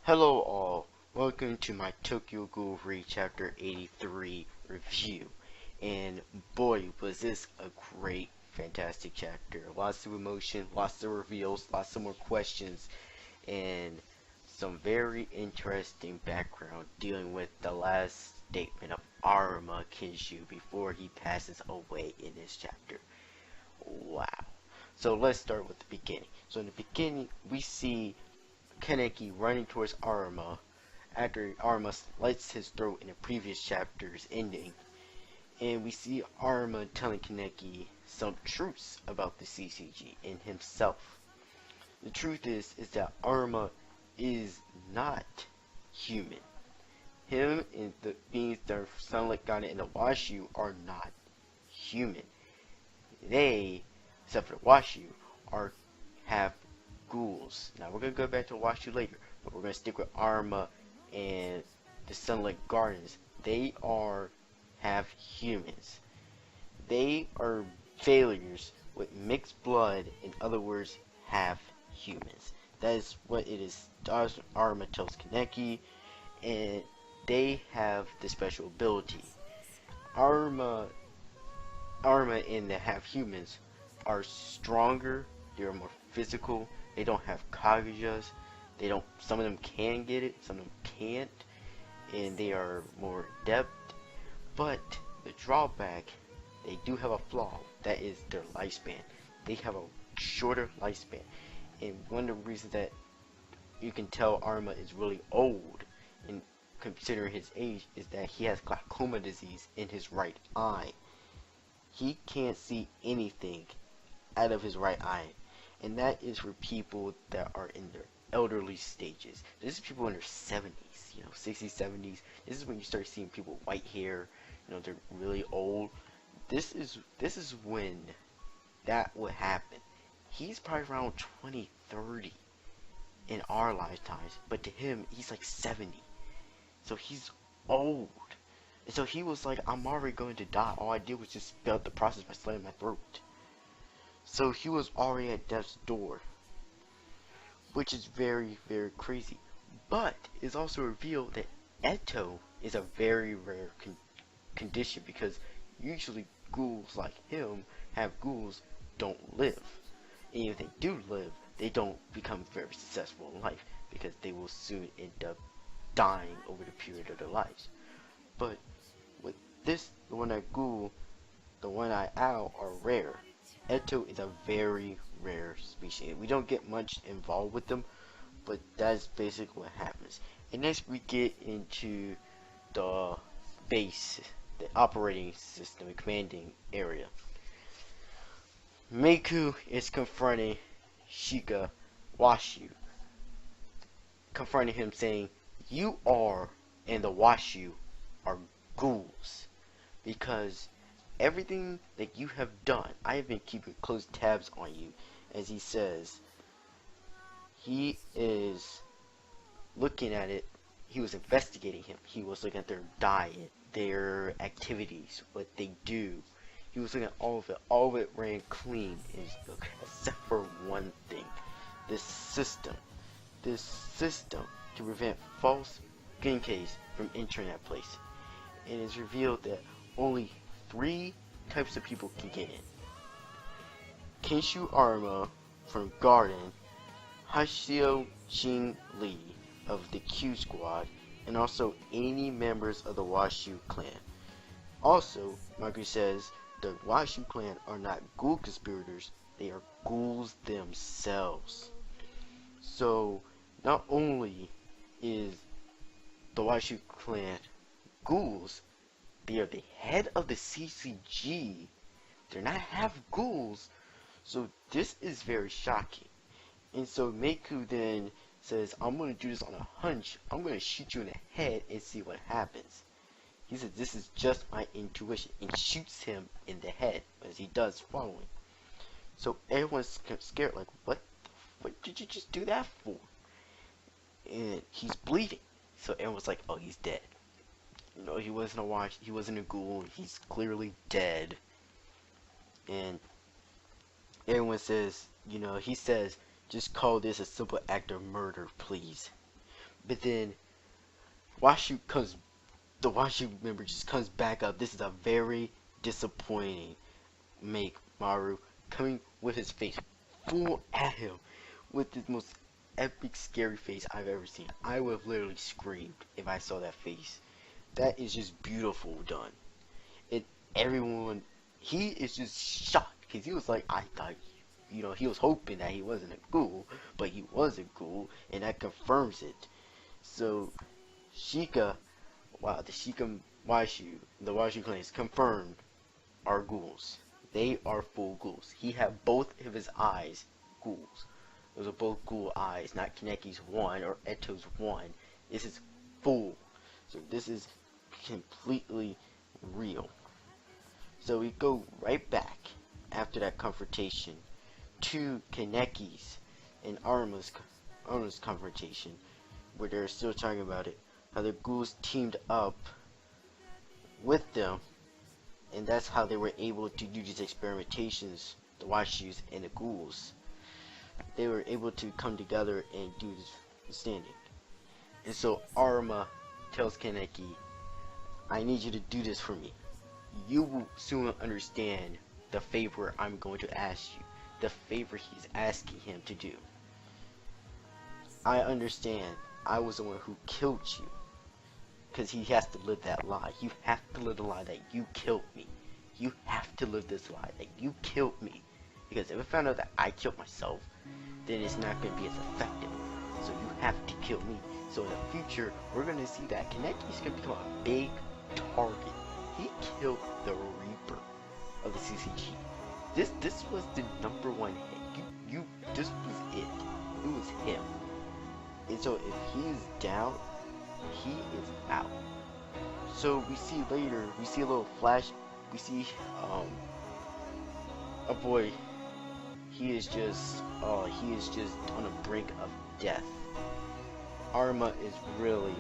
Hello all, welcome to my Tokyo Ghoul Re Chapter 83 review. And boy, was this a great, fantastic chapter. Lots of emotion, lots of reveals, lots of more questions, and some very interesting background dealing with the last statement of Arima Kinshu before he passes away in this chapter. Wow. So let's start with the beginning. So in the beginning, we see Kaneki running towards Arima after Arima slits his throat in the previous chapter's ending. And we see Arima telling Kaneki some truths about the CCG and himself. The truth is that Arima is not human. Him and the beings that are Sunlit God and the Washu are not human. They, except for the Washu, have ghouls. Now we're gonna go back to Washu later, but we're gonna stick with Arima and the Sunlit Gardens. They have humans. They are failures with mixed blood, in other words, have humans. That is what it is. Arima tells Kaneki, and they have the special ability. Arima and the have humans are stronger. They are more physical. They don't have Kagujas. Some of them can get it, some of them can't, and they are more adept. But the drawback, they do have a flaw. That is their lifespan. They have a shorter lifespan, and one of the reasons that you can tell Arima is really old, and considering his age, is that he has glaucoma disease in his right eye. He can't see anything out of his right eye. And that is for people that are in their elderly stages. This is people in their 70s, 60s, 70s. This is when you start seeing people with white hair, they're really old. This is when that would happen. He's probably around 20, 30 in our lifetimes, but to him, he's like 70. So he's old. And so he was like, I'm already going to die. All I did was just spell out the process by slitting my throat. So he was already at death's door, which is very, very crazy. But it's also revealed that Eto is a very rare condition, because usually ghouls like him don't live. And if they do live, they don't become very successful in life, because they will soon end up dying over the period of their lives. But with this, the one-eyed ghoul, the one-eyed owl are rare. Eto is a very rare species. We don't get much involved with them, but that's basically what happens. And next we get into the base, the operating system, the commanding area. Meiku is confronting Shika Washu, confronting him saying, you are and the Washu are ghouls, because everything that you have done, I have been keeping close tabs on you. As he says, he is looking at it. He was investigating him. He was looking at their diet, their activities, what they do. He was looking at all of it. All of it ran clean, except for one thing. This system to prevent false Genkeis from entering that place. And it's revealed that only 3 types of people can get in. Kinshu Arima from Garden, Hashio Shin Lee of the Q Squad, and also any members of the Washu clan. Also, Margaret says the Washu clan are not ghoul conspirators, they are ghouls themselves. So, not only is the Washu clan ghouls, they are the head of the CCG. They're not half ghouls. So this is very shocking. And so Meiku then says, I'm going to do this on a hunch. I'm going to shoot you in the head and see what happens. He says, this is just my intuition, and shoots him in the head, as he does following. So everyone's scared, like, what did you just do that for? And he's bleeding. So everyone's like, oh, he's dead. He wasn't a ghoul, he's clearly dead. And everyone says, he says, just call this a simple act of murder, please. But then Washu comes, the Washu member just comes back up. This is a very disappointing make Maru coming with his face full at him with the most epic scary face I've ever seen. I would have literally screamed if I saw that face. That is just beautiful done. And everyone, he is just shocked because he was like, I thought, you know, he was hoping that he wasn't a ghoul, but he was a ghoul, and that confirms it. So Sheikah, wow, the Sheikah Washu, the Washu clans confirmed are ghouls. They are full ghouls. He had both of his eyes ghouls. Those are both ghoul eyes, not Kaneki's one or Eto's one. This is full. So this is completely real. So we go right back after that confrontation to Kaneki's and Arima's confrontation, where they're still talking about it. How the ghouls teamed up with them, and that's how they were able to do these experimentations, the Washus and the ghouls. They were able to come together and do this standing. And so Arima tells Kaneki, I need you to do this for me. You will soon understand the favor I'm going to ask you. The favor he's asking him to do. I understand I was the one who killed you. Because he has to live that lie. You have to live the lie that you killed me. You have to live this lie that you killed me. Because if I found out that I killed myself, then it's not going to be as effective. So you have to kill me. So in the future, we're going to see that Kaneki's going to become a big target. He killed the Reaper of the CCG. This was the number one hit. This was it. It was him. And so if he is down, he is out. So we see later, we see a little flash, we see a boy. He is just on the brink of death. Arima is really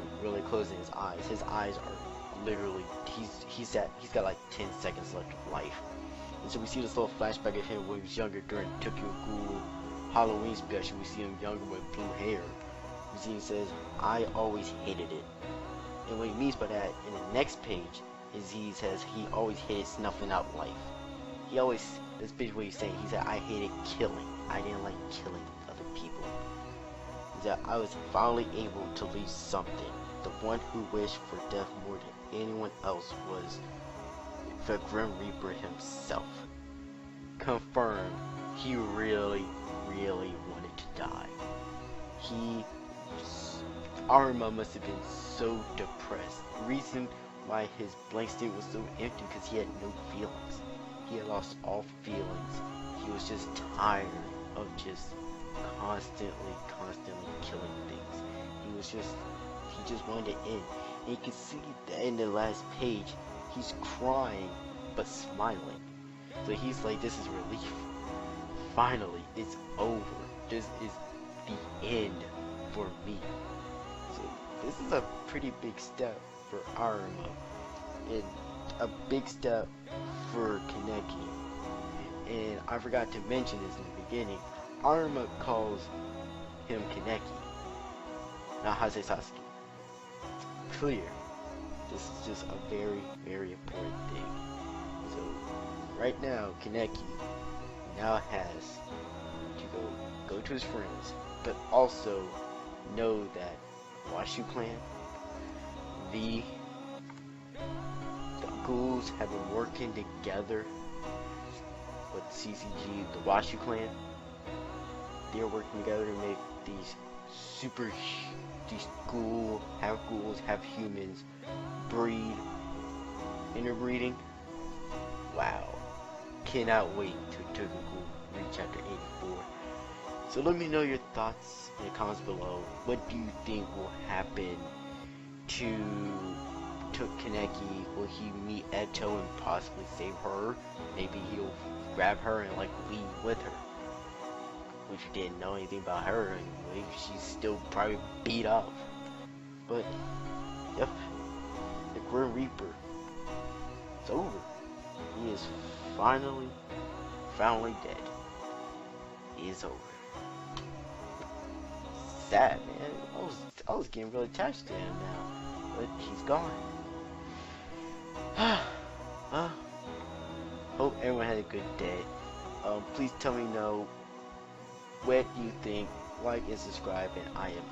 closing his eyes. His eyes are literally, he's got like 10 seconds left of life. And so we see this little flashback of him when he was younger during Tokyo Ghoul Halloween special. We see him younger with blue hair. We see he says, I always hated it. And what he means by that in the next page is he says he always hated snuffing out life. He always, that's basically what he's saying. He said, I hated killing. I didn't like killing other people. He said, I was finally able to leave something. The one who wished for death more than anyone else was the Grim Reaper himself. Confirmed, he really wanted to die. Arima must have been so depressed. The reason why his blank state was so empty because he had no feelings. He had lost all feelings. He was just tired of just constantly killing things. He just wanted to end. And you can see that in the last page, he's crying but smiling. So he's like, this is relief. Finally, it's over. This is the end for me. So this is a pretty big step for Arima, and a big step for Kaneki. And I forgot to mention this in the beginning. Arima calls him Kaneki, not Hase Sasuke. Clear. This is just a very important thing. So right now, Kaneki now has to go to his friends, but also know that Washu clan, the ghouls have been working together with CCG, the Washu clan. They're working together to make these half ghouls, half humans breed, interbreeding. Wow. Cannot wait to Tokyo Ghoul read chapter 84. So let me know your thoughts in the comments below. What do you think will happen to Kaneki? Will he meet Eto and possibly save her? Maybe he'll grab her and like leave with her. Which you didn't know anything about her anyway. She's still probably beat up. But yep, the Grim Reaper, it's over. He is finally dead. He is over. sad, man. I was getting really attached to him now, but he's gone. Well, hope everyone had a good day. Please tell me know what you think. Like and subscribe, and I am